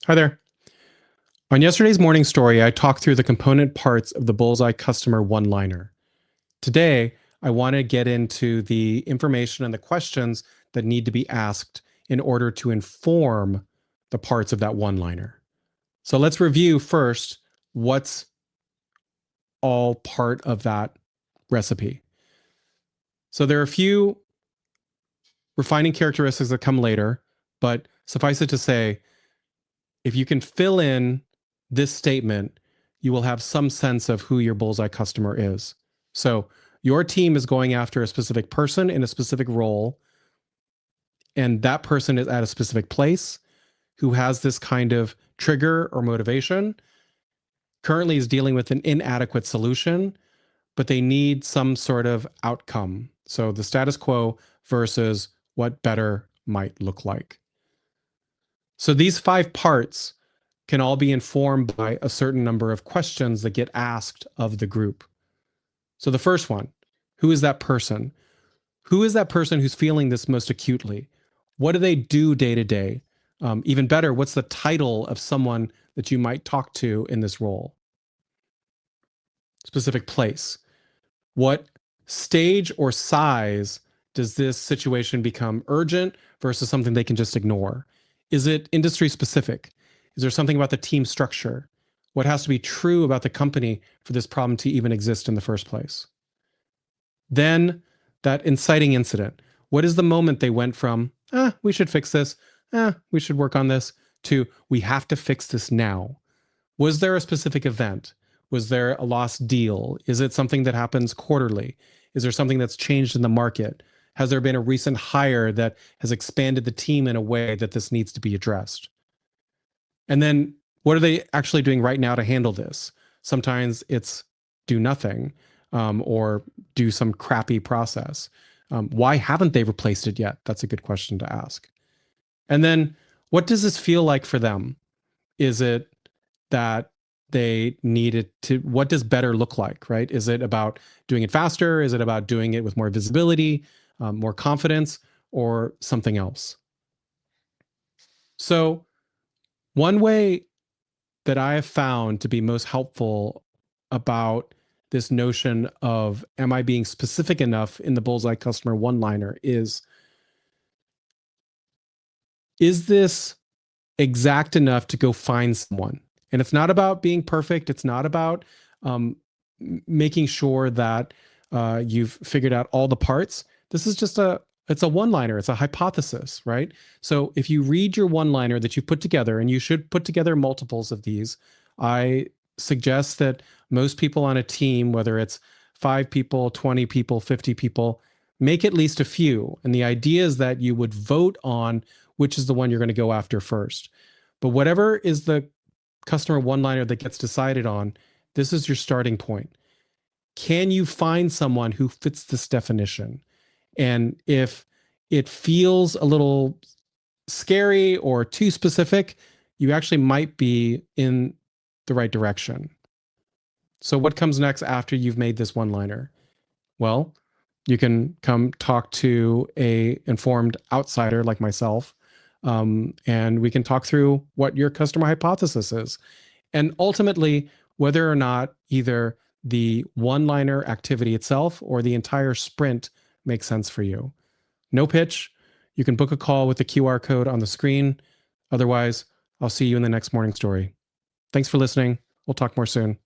Hi there. On yesterday's morning story, I talked through the component parts of the Bullseye customer one-liner. Today, I want to get into the information and the questions that need to be asked in order to inform the parts of that one-liner. So let's review first what's all part of that recipe. So there are a few refining characteristics that come later, but suffice it to say, if you can fill in this statement, you will have some sense of who your bullseye customer is. So your team is going after a specific person in a specific role, and that person is at a specific place who has this kind of trigger or motivation, currently is dealing with an inadequate solution, but they need some sort of outcome. So the status quo versus what better might look like. So these 5 parts can all be informed by a certain number of questions that get asked of the group. So the first one, who is that person? Who is that person who's feeling this most acutely? What do they do day to day? Even better, what's the title of someone that you might talk to in this role? Specific place. What stage or size does this situation become urgent versus something they can just ignore? Is it industry specific? Is there something about the team structure? What has to be true about the company for this problem to even exist in the first place? Then that inciting incident. What is the moment they went from, we should fix this, we should work on this, to we have to fix this now? Was there a specific event? Was there a lost deal? Is it something that happens quarterly? Is there something that's changed in the market? Has there been a recent hire that has expanded the team in a way that this needs to be addressed? And then what are they actually doing right now to handle this? Sometimes it's do nothing or do some crappy process. Why haven't they replaced it yet? That's a good question to ask. And then what does this feel like for them? Is it that they need it to, what does better look like, right? Is it about doing it faster? Is it about doing it with more visibility, more confidence, or something else? So one way that I have found to be most helpful about this notion of am I being specific enough in the Bullseye customer one-liner is this exact enough to go find someone? And it's not about being perfect. It's not about making sure that you've figured out all the parts. This is just it's a one-liner. It's a hypothesis, right? So if you read your one-liner that you put together, and you should put together multiples of these, I suggest that most people on a team, whether it's 5 people, 20 people, 50 people, make at least a few. And the idea is that you would vote on which is the one you're going to go after first. But whatever is the customer one-liner that gets decided on, this is your starting point. Can you find someone who fits this definition? And if it feels a little scary or too specific, you actually might be in the right direction. So what comes next after you've made this one-liner? Well, you can come talk to a informed outsider like myself, and we can talk through what your customer hypothesis is. And ultimately, whether or not either the one-liner activity itself or the entire sprint makes sense for you. No pitch. You can book a call with the QR code on the screen. Otherwise, I'll see you in the next morning story. Thanks for listening. We'll talk more soon.